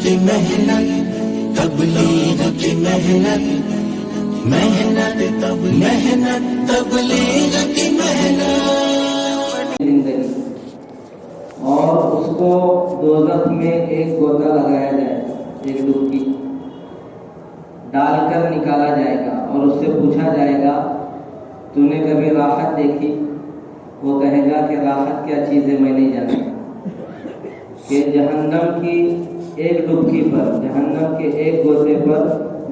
کی محنت، تبلیغ کی محنت، محنت تبلیغ کی محنت زندگی، اور اس کو دوزخ میں ایک گوتا لگایا جائے گا، ایک ڈبکی ڈال کر نکالا جائے گا اور اس سے پوچھا جائے گا تو نے کبھی راحت دیکھی؟ وہ کہے گا کہ راحت کیا چیز ہے میں نہیں جانتا، کہ جہنم کی ایک ڈبکی پر، جہنم کے ایک گوتے پر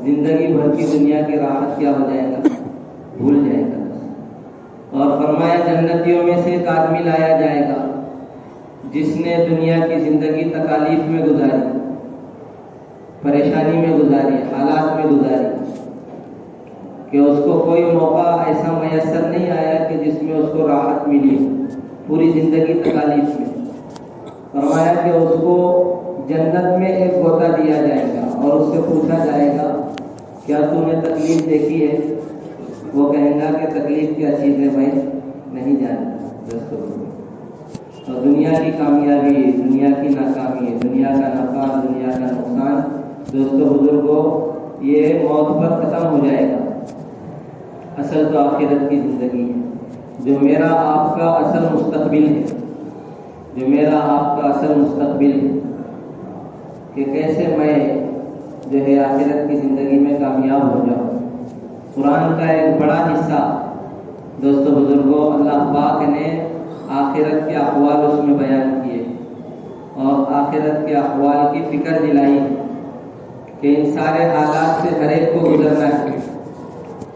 زندگی بھر کی دنیا کی راحت کیا ہو جائے گا، بھول جائے گا۔ اور فرمایا جنتیوں میں سے ایک آدمی لایا جائے گا جس نے دنیا کی زندگی تکالیف میں گزاری، پریشانی میں گزاری، حالات میں گزاری، کہ اس کو کوئی موقع ایسا میسر نہیں آیا کہ جس میں اس کو راحت ملی، پوری زندگی تکالیف میں۔ فرمایا کہ اس کو جنت میں ایک گوتا دیا جائے گا اور اس سے پوچھا جائے گا کیا تم نے تکلیف دیکھی ہے؟ وہ کہے گا کہ تکلیف کیا چیز ہے بھائی نہیں جانتا دوستوں۔ اور دنیا کی کامیابی، دنیا کی ناکامی، دنیا کا نفع، دنیا کا نقصان دوستوں بزرگوں یہ موت پر ختم ہو جائے گا۔ اصل تو آخرت کی زندگی ہے، جو میرا آپ کا اصل مستقبل ہے، جو میرا آپ کا اصل مستقبل ہے، کہ کیسے میں جو ہے آخرت کی زندگی میں کامیاب ہو جاؤں۔ قرآن کا ایک بڑا حصہ دوستوں بزرگوں اللہ پاک نے آخرت کے احوال اس میں بیان کیے اور آخرت کے احوال کی فکر دلائی ہے کہ ان سارے حالات سے ہر ایک کو گزرنا ہے۔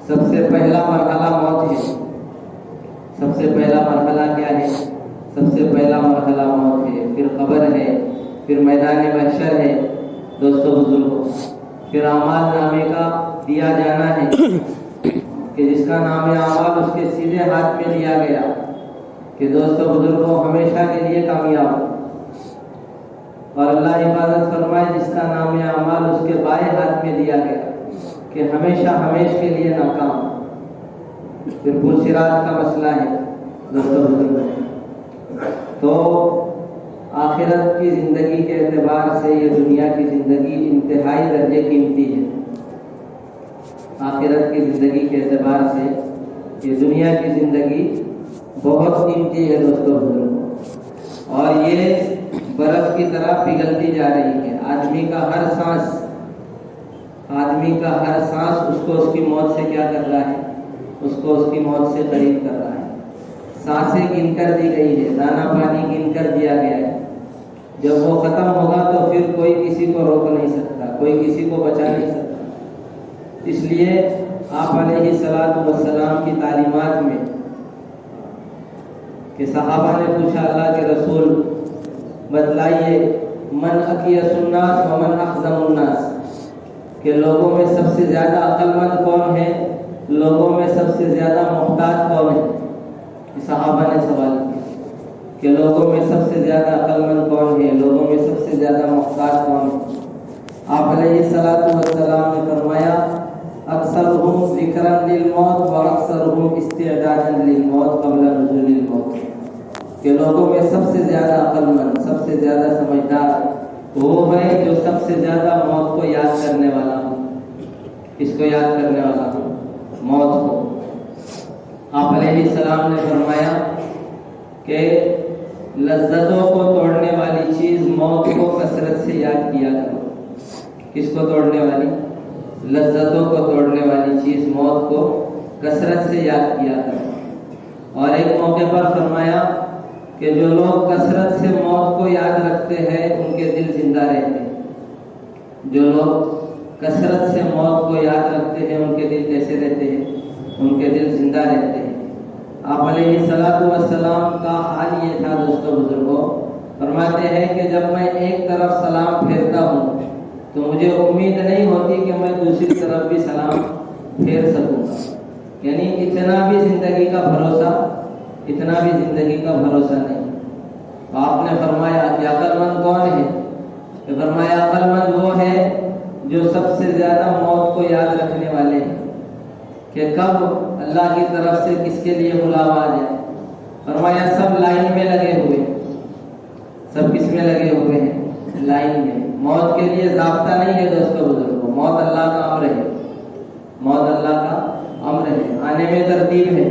سب سے پہلا مرحلہ موت ہے۔ سب سے پہلا مرحلہ کیا ہے؟ سب سے پہلا مرحلہ موت ہے، پھر قبر ہے، پھر میدان محشر ہے دوستوں بزرگوں، پھر اعمال نامے کا دیا جانا ہے کہ جس کا نام اعمال اس کے سیدھے ہاتھ میں دیا گیا کہ دوستوں بزرگوں ہمیشہ کے لیے کامیاب، اور اللہ حفاظت فرمائے جس کا نام اعمال اس کے بائیں ہاتھ میں دیا گیا کہ ہمیشہ ہمیش کے لیے ناکام۔ پھر پرصراط کا مسئلہ ہے دوستوں بزرگوں۔ تو آخرت کی زندگی کے اعتبار سے یہ دنیا کی زندگی انتہائی درجے قیمتی ہے۔ آخرت کی زندگی کے اعتبار سے یہ دنیا کی زندگی بہت قیمتی ہے دوستوں بزرگوں، اور یہ برف کی طرح پگھلتی جا رہی ہے۔ آدمی کا ہر سانس اس کو اس کی موت سے کیا کر رہا ہے؟ اس کو اس کی موت سے قریب کر رہا ہے۔ سانسیں گن کر دی گئی ہے، دانا پانی گن کر دیا گیا ہے۔ جب وہ ختم ہوگا تو پھر کوئی کسی کو روک نہیں سکتا، کوئی کسی کو بچا نہیں سکتا۔ اس لیے آپ علیہ الصلوۃ والسلام کی تعلیمات میں کہ صحابہ نے پوچھا اللہ کے رسول بتلائیے من اکیس الناس ومن اخذم الناس، کہ لوگوں میں سب سے زیادہ عقل مند کون ہے، لوگوں میں سب سے زیادہ محتاج کون ہے؟ صحابہ نے سوال کیا کہ لوگوں میں سب سے زیادہ عقل مند کون ہے، لوگوں میں سب سے زیادہ محتاج کون ہے؟ آپ علیہ الصلوۃ والسلام نے فرمایا اکثرهم ذکرا للموت واکثرهم استعدادا للموت قبل نزول الموت، کہ لوگوں میں سب سے زیادہ عقل مند، سب سے زیادہ سمجھدار وہ ہے جو سب سے زیادہ موت کو یاد کرنے والا ہو۔ کس کو یاد کرنے والا ہو؟ موت کو۔ آپ علیہ السلام نے فرمایا کہ لذتوں کو توڑنے والی چیز موت کو کثرت سے یاد کیا کرو۔ کس کو توڑنے والی؟ لذتوں کو توڑنے والی چیز موت کو کثرت سے یاد کیا کرو۔ اور ایک موقع پر فرمایا کہ جو لوگ کثرت سے موت کو یاد رکھتے ہیں ان کے دل زندہ رہتے ہیں۔ جو لوگ کثرت سے موت کو یاد رکھتے ہیں ان کے دل کیسے رہتے ہیں؟ ان کے دل زندہ رہتے ہیں۔ آپ علیہ الصلوۃ والسلام کا حال یہ تھا دوستوں بزرگوں، فرماتے ہیں کہ جب میں ایک طرف سلام پھیرتا ہوں تو مجھے امید نہیں ہوتی کہ میں دوسری طرف بھی سلام پھیر سکوں گا، یعنی اتنا بھی زندگی کا بھروسہ نہیں۔ آپ نے فرمایا کہ عقل مند کون ہے؟ کہ فرمایا عقل مند وہ ہے جو سب سے زیادہ موت کو یاد رکھنے والے ہیں کہ کب اللہ کی طرف سے کس کے لیے بلاوا آ جائے۔ فرمایا سب لائن میں لگے ہوئے، سب کس میں لگے ہوئے ہیں؟ لائن میں. موت کے لیے ضابطہ نہیں ہے دوستوں بزرگوں. موت اللہ کا امر ہے. موت اللہ کا امر ہے. آنے میں ترتیب ہے.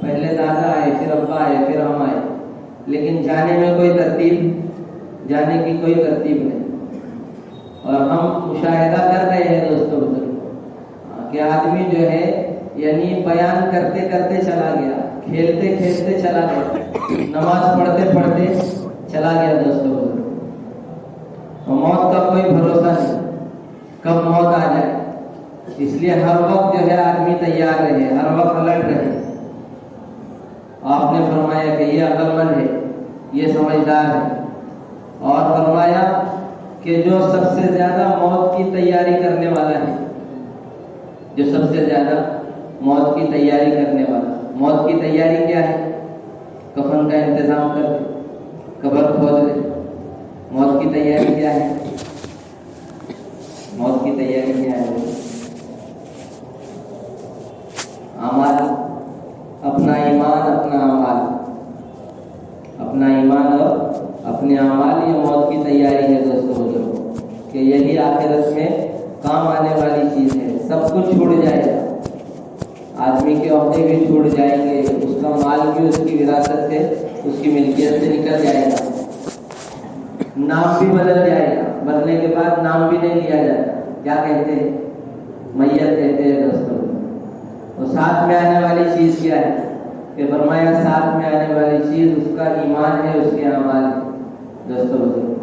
پہلے دادا آئے, پھر ابا آئے, پھر ہم آئے. لیکن جانے میں کوئی ترتیب, جانے کی کوئی ترتیب نہیں. اور ہم مشاہدہ کر رہے ہیں دوستوں بزرگوں کہ آدمی جو ہے یعنی بیان کرتے کرتے چلا گیا, کھیلتے کھیلتے چلا گیا, نماز پڑھتے پڑھتے چلا گیا دوستوں بزرگوں. موت کا کوئی بھروسہ نہیں, کب موت آ جائے. اس لیے ہر وقت جو ہے آدمی تیار رہے, ہر وقت الرٹ رہے. آپ نے فرمایا کہ یہ عقل مند ہے, یہ سمجھدار ہے. اور فرمایا کہ جو سب سے زیادہ موت کی تیاری کرنے والا ہے, جو سب سے زیادہ موت کی تیاری کرنے والا. موت کی تیاری کیا ہے؟ کفن کا انتظام کر دے, قبر کھود دے. موت کی تیاری کیا ہے؟ موت کی تیاری کیا ہے؟ اعمال, اپنا ایمان, اپنا اعمال, اپنا ایمان اور اپنے اعمال, یہ موت کی تیاری ہے دوستوں بزرگوں. کہ یہی آخرت میں کام آنے والی چیز ہے. سب کچھ چھوڑ جائے گا. آدمی کے عہدے بھی چھوڑ جائیں گے, اس کا مال بھی اس کی وراثت سے, اس کی ملکیت سے نکل جائے گا. نام بھی بدل جائے گا. مرنے کے بعد نام بھی نہیں لیا جاتا. کیا کہتے ہیں؟ میت کہتے ہیں دوستوں. اور ساتھ میں آنے والی چیز کیا ہے؟ کہ فرمایا ساتھ میں آنے والی چیز اس کا ایمان ہے, اس کے اعمال ہے دوستوں بزرگوں.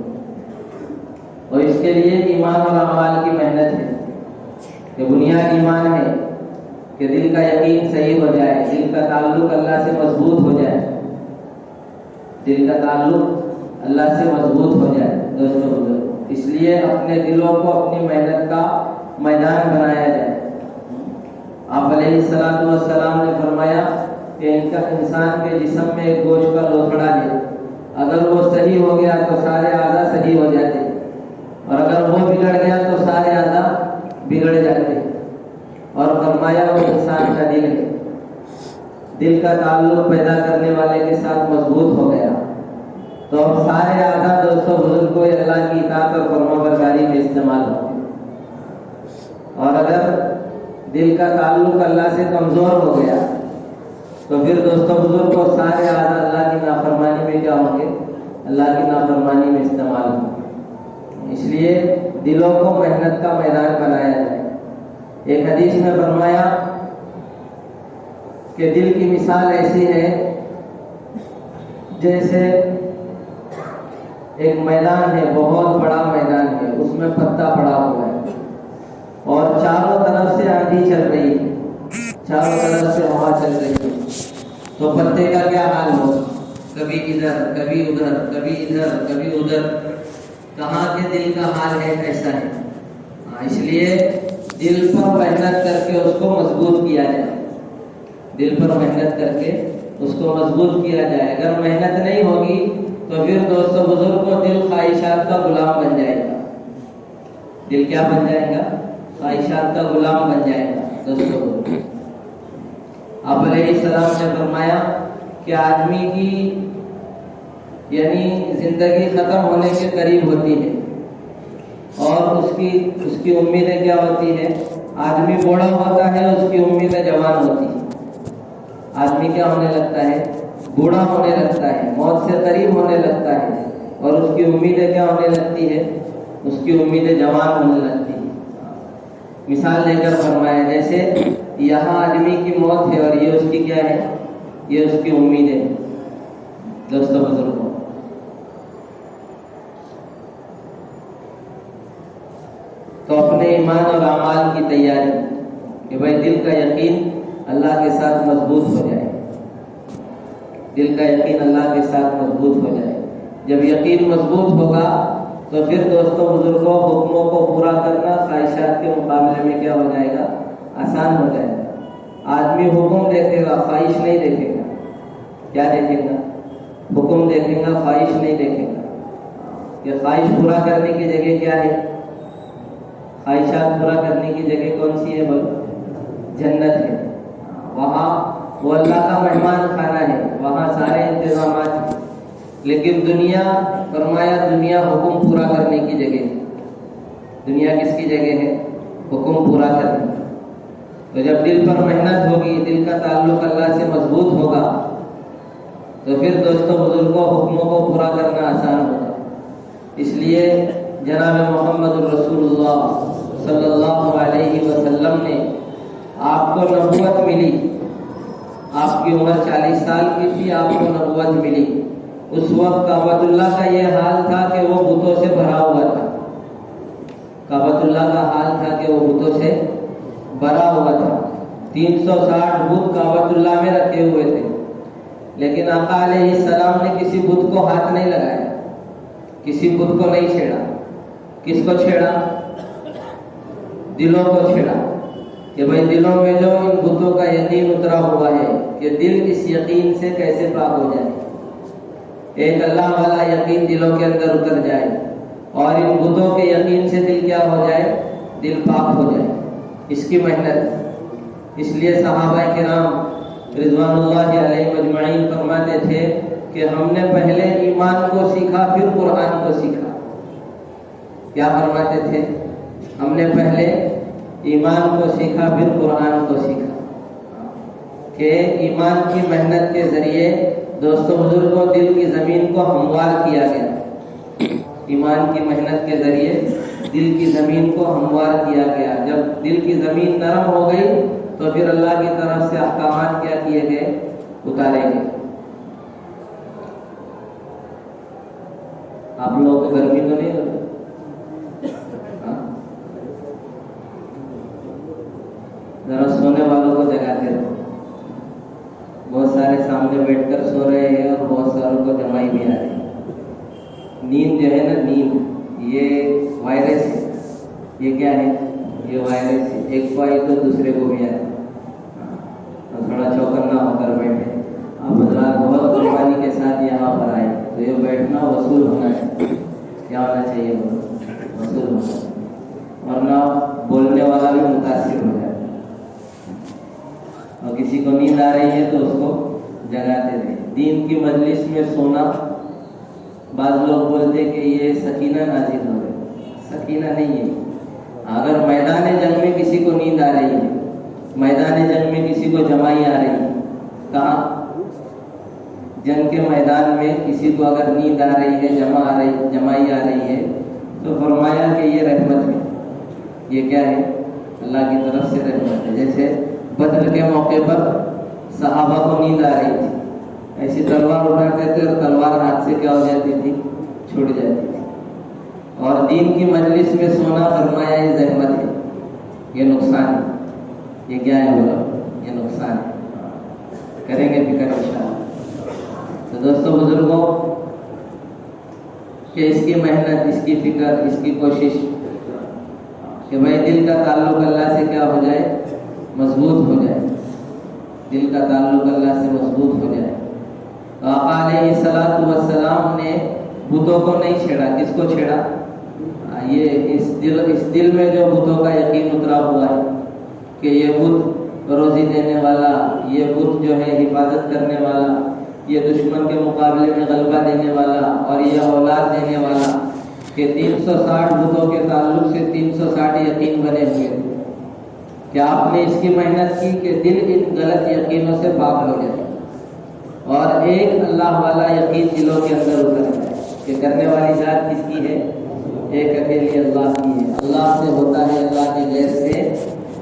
اور اس کے لیے ایمان اور اعمال کی محنت ہے. کہ بنیاد ایمان ہے کہ دل کا یقین صحیح ہو جائے, دل کا تعلق اللہ سے مضبوط ہو جائے, دل کا تعلق اللہ سے مضبوط ہو جائے دوستوں بزرگوں. اس لیے اپنے دلوں کو اپنی محنت کا میدان بنایا جائے. آپ علیہ الصلوۃ والسلام نے فرمایا کہ انسان کے جسم میں ایک گوشت کا لوتھڑا ہے. اگر وہ صحیح ہو گیا تو سارے اعضاء صحیح ہو جاتے, اور اگر وہ بگڑ گیا تو سارے اعضاء بگڑ جاتے. اور فرمایا وہ انسان کا دل ہے. دل کا تعلق پیدا کرنے والے کے ساتھ مضبوط ہو گیا تو سارے اعضاء دوستوں بزرگ کو اللہ کی اطاعت اور فرمانبرداری میں استعمال ہو. اور اگر دل کا تعلق اللہ سے کمزور ہو گیا تو پھر دوستوں بزرگ کو سارے اعضاء اللہ کی نافرمانی میں کیا ہوں گے؟ اللہ کی نافرمانی میں استعمال ہوں گے. اس لیے دلوں کو محنت کا میدان بنایا جائے. ایک حدیث میں فرمایا کہ دل کی مثال ایسی ہے جیسے ایک میدان ہے, بہت بڑا میدان ہے, اس میں پتا پڑا ہوا ہے اور چاروں طرف سے آندھی چل رہی ہے, چاروں طرف سے ہوا چل رہی ہے. تو پتے کا کیا حال ہو؟ کبھی ادھر, کبھی ادھر, کبھی ادھر, کبھی ادھر. کہاں کے دل کا حال ہے ایسا ہے. اس لیے دل پر محنت کر کے اس کو مضبوط کیا جائے. دل پر محنت کر کے اس کو مضبوط کیا جائے. اگر محنت نہیں ہوگی تو پھر دوستوں بزرگ کو دل خواہشات کا غلام بن جائے گا. دل کیا بن جائے گا؟ خواہشات کا غلام بن جائے گا دوستوں بزرگ. آپ علیہ السلام نے فرمایا کہ آدمی کی یعنی زندگی ختم ہونے کے قریب ہوتی ہے اور اس کی امیدیں کیا ہوتی ہے؟ آدمی بوڑھا ہوتا ہے, اس کی امیدیں جوان ہوتی ہے. آدمی کیا ہونے لگتا ہے؟ بوڑھا ہونے لگتا ہے, موت سے قریب ہونے لگتا ہے, اور اس کی امیدیں کیا ہونے لگتی ہے؟ اس کی امیدیں جوان ہونے لگتی ہے. مثال دے کر فرمایا جیسے یہاں آدمی کی موت ہے اور یہ اس کی کیا ہے؟ یہ اس کی امید ہے دوستوں بزرگوں. تو اپنے ایمان اور اعمال کی تیاری کہ بھائی دل کا یقین اللہ کے ساتھ مضبوط ہو جائے. دل کا یقین اللہ کے ساتھ مضبوط ہو جائے. جب یقین مضبوط ہوگا تو پھر دوستوں بزرگوں حکموں کو پورا کرنا خواہشات کے مقابلے میں کیا ہو جائے گا؟ آسان ہو جائے گا. آدمی حکم دیکھے گا, خواہش نہیں دیکھے گا. کیا دیکھے گا؟ حکم دیکھے گا, خواہش نہیں دیکھے گا. کہ خواہش پورا کرنے کی جگہ کیا ہے؟ خواہشات پورا کرنے کی جگہ کون سی ہے؟ بولو, جنت ہے. وہاں وہ اللہ کا مہمان خانہ ہے, وہاں سارے انتظامات ہیں. لیکن دنیا، فرمایا دنیا حکم پورا کرنے کی جگہ ہے۔ دنیا کس کی جگہ ہے؟ حکم پورا کرنے۔ تو جب دل پر محنت ہوگی، دل کا تعلق اللہ سے مضبوط ہوگا، تو پھر دوستوں بزرگوں حکموں کو پورا کرنا آسان ہوگا۔ اس لیے جناب محمد الرسول اللہ صلی اللہ علیہ وسلم نے، آپ کو نبوت ملی، آپ کی عمر 40 سال کی تھی، آپ کو نبوت ملی۔ اس وقت کعبۃ اللہ کا یہ حال تھا کہ وہ بتوں سے بھرا ہوا تھا۔ کعبۃ اللہ کا حال تھا کہ وہ بتوں سے بھرا ہوا تھا۔ 360 بت کعبۃ اللہ میں رکھے ہوئے تھے، لیکن آقا علیہ السلام نے کسی بت کو ہاتھ نہیں لگایا، کسی بت کو نہیں چھیڑا۔ کس کو چھیڑا؟ دلوں کو چھیڑا، کہ بھائی دلوں میں جو ان بتوں کا یقین اترا ہوا ہے، کہ دل اس یقین سے کیسے پاک ہو جائے، ایک اللہ والا یقین دلوں کے اندر اتر جائے، اور ان بتوں کے یقین سے دل کیا ہو جائے؟ دل پاک ہو جائے۔ اس کی محنت، اس لیے صحابہ کرام رضوان اللہ علیہ مجمعین فرماتے تھے کہ ہم نے پہلے ایمان کو سیکھا، پھر قرآن کو سیکھا۔ کیا فرماتے تھے؟ ہم نے پہلے ایمان کو سیکھا، پھر قرآن کو سیکھا، کہ ایمان کی محنت کے ذریعے دوستوں بزرگوں دل کی زمین کو ہموار کیا گیا۔ ایمان کی محنت کے ذریعے دل کی زمین کو ہموار کیا گیا۔ جب دل کی زمین نرم ہو گئی تو پھر اللہ کی طرف سے احکامات کیا کیے گئے؟ اتارے گئے۔ آپ لوگوں کو گرمی تو نہیں ہوتی؟ ذرا سونے والوں کو جگاتے رہو۔ بہت سارے سامنے بیٹھ کر سو رہے ہیں اور بہت ساروں کو جمائی بھی آ رہی ہے۔ نیند جو ہے نا، نیند یہ وائرس ہے۔ یہ کیا ہے؟ یہ وائرس ہے۔ ایک کو آئی تو دوسرے کو بھی آئے۔ تھوڑا چوکنا ہو کر بیٹھے۔ آپ حضرات بہت قربانی کے ساتھ یہاں پر آئے، تو یہ بیٹھنا وصول ہونا چاہیے۔ کیا ہونا چاہیے؟ وصول ہونا چاہیے، ورنہ بولنے والا بھی متاثر ہو جائے۔ اور کسی کو نیند آ رہی ہے تو اس کو جگاتے رہے۔ دین کی مجلس میں سونا، بعض لوگ بولتے کہ یہ سکینہ نازل ہو رہی، سکینہ نہیں ہے۔ اگر میدان جنگ میں کسی کو نیند آ رہی ہے، میدان جنگ میں کسی کو جمائی آ رہی ہے، کہاں؟ جنگ کے میدان میں کسی کو اگر نیند آ رہی ہے، جمائی آ رہی ہے، تو فرمایا کہ یہ رحمت ہے۔ یہ کیا ہے؟ اللہ کی طرف سے رحمت ہے۔ جیسے بدر کے موقع پر صحابہ کو نیند آ رہی تھی، ایسی تلوار اٹھاتے تھے اور تلوار ہاتھ سے کیا ہو جاتی تھی؟ چھوٹ جاتی تھی۔ اور دین کی مجلس میں سونا، فرمایا یہ زحمت ہے، یہ نقصان ہے۔ یہ کیا ہے؟ بولو، یہ نقصان ہے۔ کریں گے فکر انشاءاللہ۔ تو دوستوں بزرگوں، کہ اس کی محنت، اس کی فکر، اس کی کوشش، کہ بھائی دل کا تعلق اللہ سے کیا ہو جائے؟ مضبوط ہو جائے۔ دل کا تعلق اللہ سے مضبوط ہو جائے۔ تو آقا علیہ السلام نے بتوں کو نہیں چھیڑا۔ کس کو چھیڑا؟ یہ اس دل میں جو بتوں کا یقین اترا ہوا ہے کہ یہ بت روزی دینے والا، یہ بت جو ہے حفاظت کرنے والا، یہ دشمن کے مقابلے میں غلبہ دینے والا، اور یہ اولاد دینے والا، کہ 360 بتوں کے تعلق سے 360 یقین بنے ہوئے تھے۔ کیا آپ نے اس کی محنت کی کہ دل ان غلط یقینوں سے پاک ہو جائے اور ایک اللہ والا یقین دلوں کے اندر اتر جائے کہ کرنے والی ذات کس کی ہے؟ ایک اکیلی اللہ کی ہے۔ اللہ سے ہوتا ہے، اللہ کے غیر سے،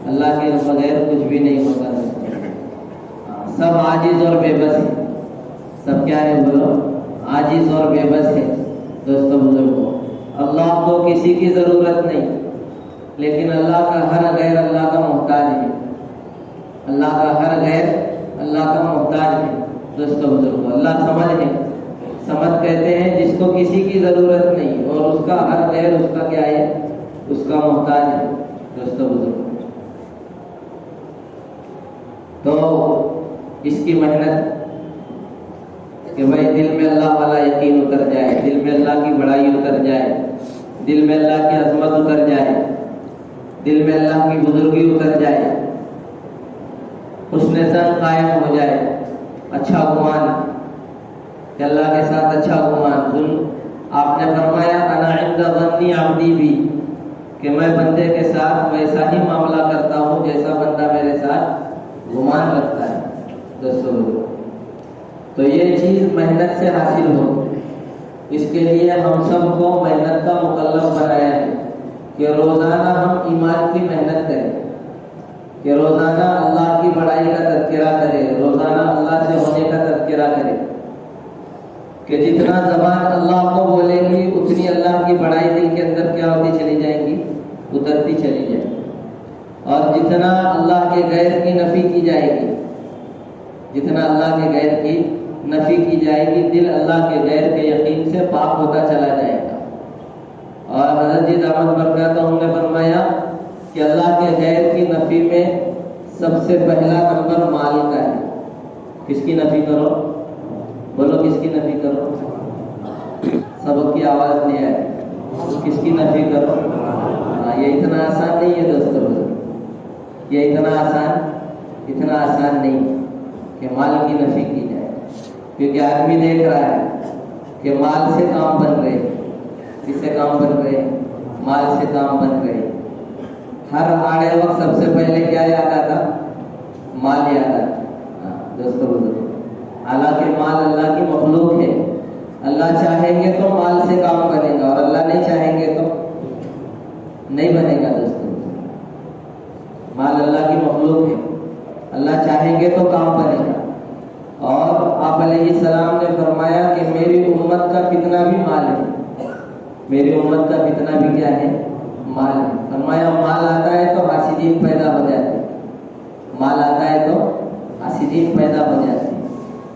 اللہ کے بغیر کچھ بھی نہیں ہوتا ہے۔ سب عاجز اور بے بس ہے۔ سب کیا ہے؟ بولو، عاجز اور بے بس ہے۔ دوستوں بزرگوں، اللہ کو کسی کی ضرورت نہیں، لیکن اللہ کا ہر غیر اللہ کا محتاج ہے۔ اللہ کا ہر غیر اللہ کا محتاج ہے۔ دوستوں بزرگوں، اللہ سمجھ ہے۔ سمجھ کہتے ہیں جس کو کسی کی ضرورت نہیں اور اس کا ہر غیر اس کا کیا ہے؟ اس کا محتاج ہے۔ دوستوں بزرگوں، تو اس کی محنت کہ بھائی دل میں اللہ والا یقین اتر جائے، دل میں اللہ کی بڑائی اتر جائے، دل میں اللہ کی عظمت اتر جائے، دل میں اللہ کی بزرگی اتر جائے، حسن ظن قائم ہو جائے، اچھا گمان، کہ اللہ کے ساتھ اچھا گمان. آپ نے فرمایا انا عند ظن عبدی بھی، کہ میں بندے کے ساتھ ویسا ہی معاملہ کرتا ہوں جیسا بندہ میرے ساتھ گمان رکھتا ہے. دوستو تو یہ چیز محنت سے حاصل ہو، اس کے لیے ہم سب کو محنت کا مکلف بنایا ہے کہ روزانہ ہم ایمان کی محنت کریں، کہ روزانہ اللہ کی بڑائی کا تذکرہ کریں، روزانہ اللہ سے ہونے کا تذکرہ کریں، کہ جتنا زبان اللہ کو بولے گی اتنی اللہ کی بڑائی دل کے اندر کیا ہوتی چلی جائے گی، اترتی چلی جائے گی. اور جتنا اللہ کے غیر کی نفی کی جائے گی، جتنا اللہ کے غیر کی نفی کی جائے گی، دل اللہ کے غیر کے یقین سے پاک ہوتا چلا جائے گا. اور حضرت جی دامت برکاتہ نے فرمایا کہ اللہ کے غیر کی نفی میں سب سے پہلا نمبر مال کا ہے. کس کی نفی کرو؟ بولو کس کی نفی کرو؟ سبق کی آواز نہیں آئی. کس کی نفی کرو؟ یہ اتنا آسان نہیں ہے دوستو، یہ اتنا آسان نہیں کہ مال کی نفی کی جائے. کیونکہ آدمی دیکھ رہا ہے کہ مال سے کام بن رہے، کس سے کام بن رہے؟ مال سے کام بن رہے. ہر آڑے وقت سب سے پہلے کیا یاد آتا؟ مال یاد آتا. دوستو حالانکہ مال اللہ کی مخلوق ہے. اللہ چاہیں گے تو مال سے کام بنے گا، اور اللہ نہیں چاہیں گے تو نہیں بنے گا. دوستو مال اللہ کی مخلوق ہے، اللہ چاہیں گے تو کام بنے گا. اور آپ علیہ السلام نے فرمایا کہ میری امت کا کتنا بھی مال ہے، میری امت کا کتنا بھی کیا ہے؟ مال ہے. فرمایا مال آتا ہے تو حاسدین پیدا ہو جاتے ہیں، مال آتا ہے تو حاسدین پیدا ہو جاتے ہیں.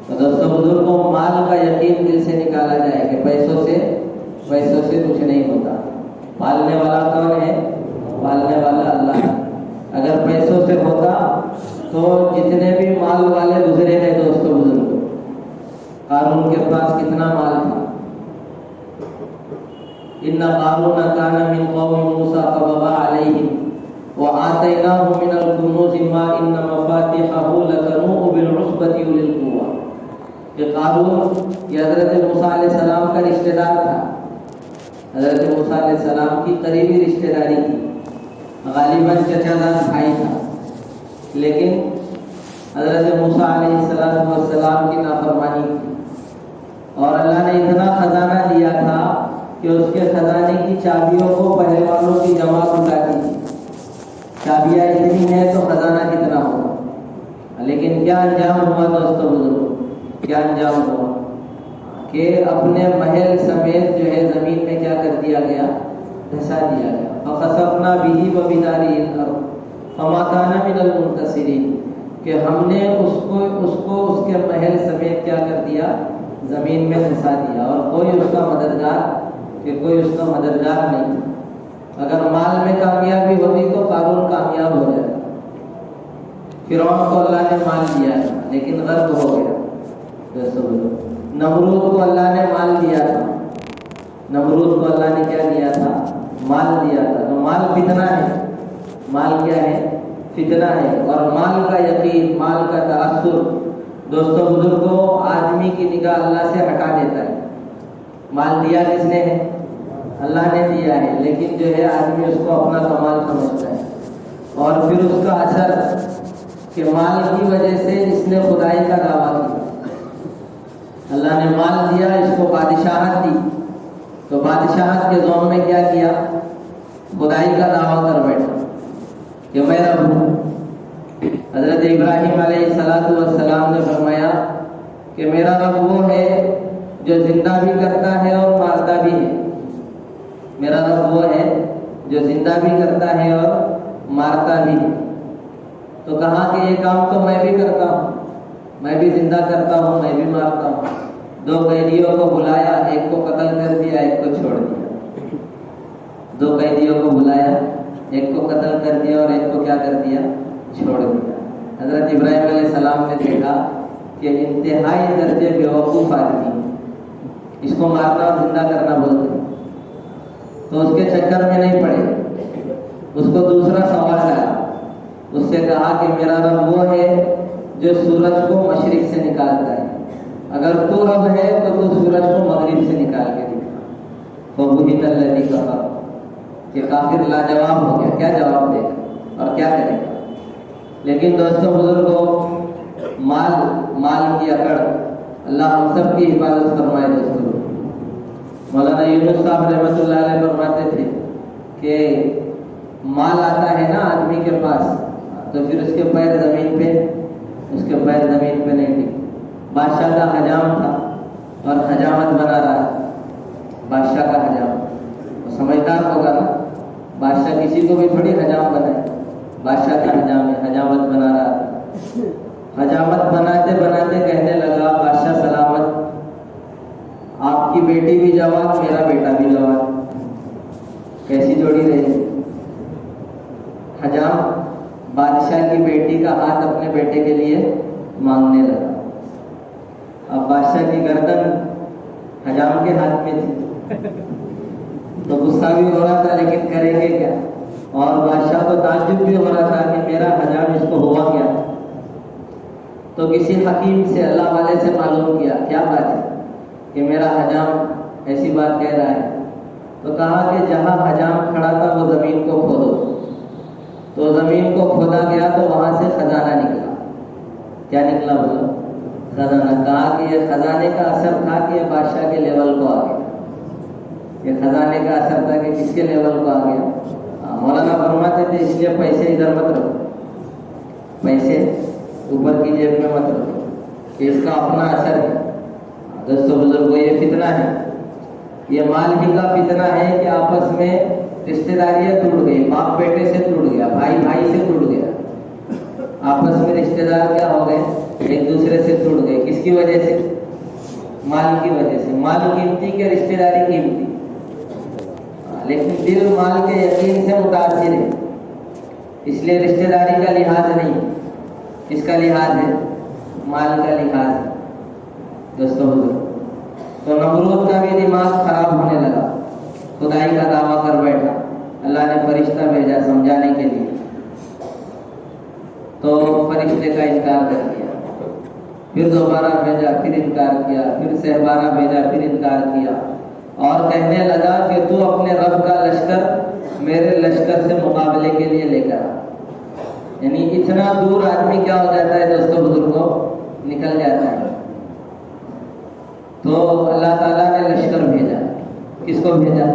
تو دوستو بزرگوں، مال کا یقین دل سے نکالا جائے کہ پیسوں سے کچھ نہیں ہوتا. پالنے والا کون ہے؟ پالنے والا اللہ ہے. اگر پیسوں سے ہوتا تو جتنے بھی مال والے گزرے ہیں دوستو بزرگوں، قارون کے پاس کتنا مال تھا. ان قارون کان من قوم موسیٰ فبغى علیہم وآتیناہ من الکنوز ما ان مفاتحہ لتنوء بالعصبۃ اولي القوہ. کہ قارون یہ حضرت موسیٰ علیہ السلام کا رشتہ دار تھا، حضرت موسیٰ علیہ السلام کی قریبی رشتہ داری تھی، غالباً چچا زاد بھائی تھا. لیکن حضرت موسیٰ علیہ السلام کی نافرمانی کی، اور اللہ نے اتنا خزانہ دیا تھا کہ اس کے خزانے کی چابیوں کو پہلوانوں کی جماعت اٹھاتی تھی. چابیاں اتنی ہیں تو خزانہ کتنا ہوگا. لیکن کیا انجام ہوا دوستو بزرگوں؟ کیا انجام ہوا کہ اپنے محل سمیت جو ہے زمین میں کیا کر دیا گیا؟ دھسا دیا گیا. فخسفنا به وبداره الارض فما كان من المنتصرین. کہ ہم نے اس کو اس کے محل سمیت کیا کر دیا؟ زمین میں دھسا دیا، اور کوئی اس کا مددگار نہیں. اگر مال میں کامیابی ہوتی تو قارون کامیاب ہو جائے. فرعون کو اللہ نے مال دیا تھا لیکن غرق ہو گیا. نمرود کو اللہ نے مال دیا تھا، نمرود کو اللہ نے کیا دیا تھا؟ مال دیا تھا. تو مال فتنہ ہے. مال کیا ہے؟ فتنہ ہے. اور مال کا یقین، مال کا تأثر دوستو بزرگوں آدمی کی نگاہ اللہ سے ہٹا دیتا ہے. مال دیا کس نے ہے؟ اللہ نے دیا ہے، لیکن جو ہے آدمی اس کو اپنا کمال سمجھتا ہے. اور پھر اس کا اثر کہ مال کی وجہ سے اس نے خدائی کا دعویٰ کیا. اللہ نے مال دیا، اس کو بادشاہت دی، تو بادشاہت کے زوم میں کیا کیا؟ خدائی کا دعویٰ کر بیٹھا کہ میں رب ہوں. حضرت ابراہیم علیہ السلام نے فرمایا کہ میرا رب وہ ہے جو زندہ بھی کرتا ہے اور مارتا بھی ہے. میرا رب وہ ہے جو زندہ بھی کرتا ہے اور مارتا بھی ہے. تو کہا کہ یہ کام تو میں بھی کرتا ہوں، میں بھی زندہ کرتا ہوں، میں بھی مارتا ہوں. 2 قیدیوں کو بلایا، ایک کو قتل کر دیا، ایک کو چھوڑ دیا. 2 قیدیوں کو بلایا، ایک کو قتل کر دیا اور ایک کو کیا کر دیا؟ چھوڑ دیا. حضرت ابراہیم علیہ السلام نے دیکھا کہ انتہائی درجے بیوقوف آدمی، اس کو مارنا اور زندہ کرنا بولتے، تو اس کے چکر میں نہیں پڑے. اس کو دوسرا سوال ڈالا، اس سے کہا کہ میرا رب وہ ہے جو سورج کو مشرق سے نکالتا ہے. اگر تو رب ہے تو سورج کو مغرب سے نکال کے دکھا. فَبُهِتَ الَّذِي كَفَرَ کہ کافر لاجواب ہو گیا، کیا جواب دے گا اور کیا کرے گا. لیکن دوستوں بزرگوں، مال کی اکڑ، اللہ ہم سب کی حفاظت فرمائے. دوستوں مولانا یونس صاحب رحمۃ اللہ علیہ فرماتے تھے کہ مال آتا ہے نا آدمی کے پاس تو پھر اس کے پیر زمین پہ نہیں ٹکے. بادشاہ کا حجام تھا اور حجامت بنا رہا ہے. بادشاہ کا حجام وہ سمجھدار ہوگا نا، بادشاہ کسی کو بھی تھوڑی حجام بنائے. بادشاہ کا حجام ہے، حجامت بنا رہا تھا. حجامت بناتے بناتے کہنے لگا بادشاہ سلامت، آپ کی بیٹی بھی جوان، میرا بیٹا بھی جوان، کیسی جوڑی رہی. حجام بادشاہ کی بیٹی کا ہاتھ اپنے بیٹے کے لیے مانگنے لگا. اب بادشاہ کی گردن حجام کے ہاتھ میں تھی تو غصہ بھی ہو رہا تھا، لیکن کریں گے کیا. اور بادشاہ کو تعجب بھی ہو رہا تھا کہ میرا حجام اس کو ہوا کیا. تو کسی حکیم سے، اللہ والے سے معلوم کیا کیا بات ہے کہ میرا حجام ایسی بات کہہ رہا ہے. تو کہا کہ جہاں حجام کھڑا تھا وہ زمین کو کھودو. تو زمین کو کھودا گیا تو وہاں سے خزانہ نکلا. کیا نکلا بولو؟ خزانہ. کہا کہ یہ خزانے کا اثر تھا کہ یہ بادشاہ کے لیول کو آ گیا. یہ خزانے کا اثر تھا کہ کس کے لیول کو آ گیا. مولانا فرماتے تھے اس لیے پیسے ادھر مت رکھو، پیسے اوپر کی جیب میں مت رکھو کہ اس کا اپنا اثر ہے. دوستوں بزرگوں، یہ فتنہ ہے، یہ مال ہی کا فتنہ ہے کہ آپس میں رشتہ داریاں ٹوٹ گئی. باپ بیٹے سے ٹوٹ گیا، بھائی سے ٹوٹ گیا. آپس میں رشتہ دار کیا ہو گئے؟ ایک دوسرے سے ٹوٹ گئے. کس کی وجہ سے؟ مال کی وجہ سے. مال قیمتی کہ رشتہ داری قیمتی؟ لیکن دل مال کے یقین سے متاثر ہے، اس لیے رشتہ داری کا لحاظ نہیں. کس کا لحاظ ہے؟ مال کا لحاظ ہے. دوستوں بزرگ، تو نمرود کا بھی دماغ خراب ہونے لگا، خدائی کا دعویٰ کر بیٹھا. اللہ نے فرشتہ بھیجا سمجھانے کے لیے، تو فرشتے کا انکار کر دیا. پھر دوبارہ بھیجا، پھر انکار کیا. پھر سہبارہ بھیجا، پھر انکار کیا. اور کہنے لگا کہ تو اپنے رب کا لشکر میرے لشکر سے مقابلے کے لیے لے کر آ. یعنی اتنا دور آدمی کیا ہو جاتا ہے دوستوں بزرگوں، نکل جاتا ہے. تو اللہ تعالیٰ نے لشکر بھیجا. کس کو بھیجا؟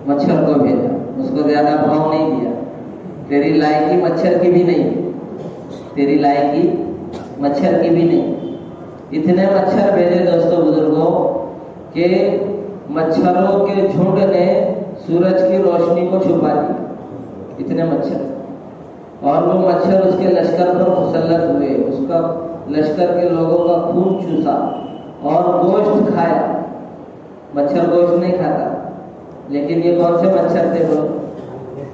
مچھر کو بھیجا. اس کو زیادہ بھاؤ نہیں دیا. تیری لائقی مچھر کی بھی نہیں، تیری لائقی مچھر کی بھی نہیں. اتنے مچھر بھیجے دوستوں بزرگوں کہ مچھروں کے جھنڈ نے سورج کی روشنی کو چھپا دی. اتنے مچھر. اور وہ مچھر اس کے لشکر پر مسلط ہوئے، اس کا لشکر کے لوگوں کا خون چوسا اور گوشت کھایا. مچھر گوشت نہیں کھاتا، لیکن یہ کون سے مچھر تھے؟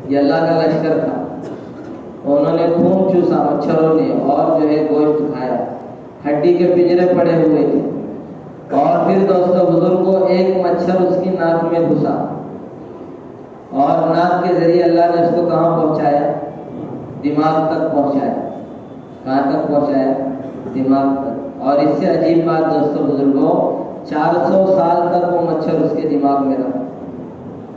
یہ اللہ کا لشکر تھا. انہوں نے خون چوسا مچھروں نے، اور جو ہے گوشت کھایا. ہڈی کے پنجرے پڑے ہوئے تھے. اور پھر دوستوں بزرگوں ایک مچھر اس کی ناک میں گھسا، اور ناک کے ذریعے اللہ نے اس کو کہاں پہنچایا؟ دماغ تک پہنچایا. کہاں تک پہنچایا؟ دماغ تک. اور اس سے عجیب بات دوستوں بزرگوں، 400 سال تک وہ مچھر اس کے دماغ میں رہا.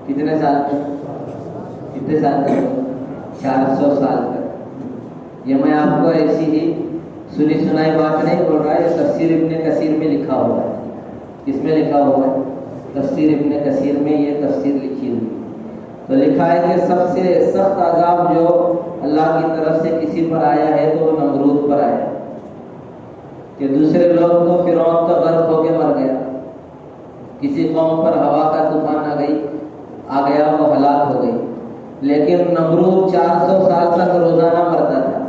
کتنے سال تک؟ کتنے سال تک؟ 400 سال تک. یہ میں آپ کو ایسی ہی سنی سنائی بات نہیں بول رہا ہے، یہ تفسیر ابن کثیر میں لکھا ہوا ہے. کس میں لکھا ہوا ہے؟ تفسیر ابن کثیر میں یہ تفسیر لکھی ہوئی. تو لکھا ہے کہ سب سے سخت عذاب جو اللہ کی طرف سے کسی پر آیا ہے تو وہ نمرود پر آیا، کہ دوسرے لوگ تو فرعون تو غرق ہو کے مر گیا. کسی قوم پر ہوا کا طوفان آ گیا وہ ہلاک ہو گئی. لیکن نمرود 400 سال تک روزانہ مرتا تھا.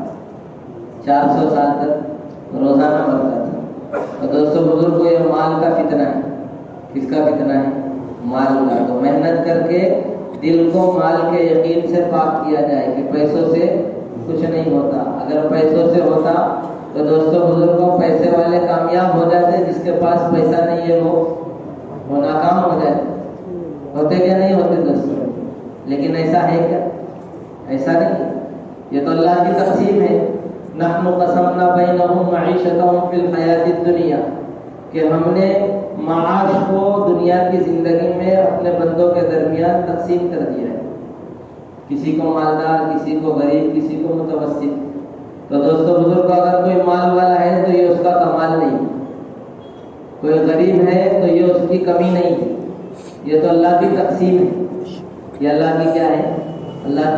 400 سال تک روزانہ مرتا تھا. اور دوستوں بزرگوں، یہ مال کا فتنہ ہے. کس کا فتنہ ہے؟ مال کا. تو محنت کر کے دل کو مال کے یقین سے پاک کیا جائے کہ پیسوں سے کچھ نہیں ہوتا. اگر پیسوں سے ہوتا تو دوستوں بزرگوں پیسے والے کامیاب ہو جاتے، جس کے پاس پیسہ نہیں ہے وہ ناکام ہو جاتے. ہوتے کیا نہیں ہوتے دوستوں؟ لیکن ایسا ہے کیا؟ ایسا نہیں. یہ تو اللہ کی تقسیم ہے. نحن قسمنا بینہم معیشتہم فی الحیات الدنیا، کہ ہم نے معاش کو دنیا کی زندگی میں اپنے بندوں کے درمیان تقسیم کر دیا ہے، کسی کو مالدار، کسی کو غریب، کسی کو متوسط۔ تو دوستو بزرگ، اگر کوئی مال والا ہے تو یہ اس کا کمال نہیں، کوئی غریب ہے تو یہ اس کی کمی نہیں، یہ تو اللہ کی تقسیم ہے، یہ اللہ کی کیا ہے؟ اللہ کی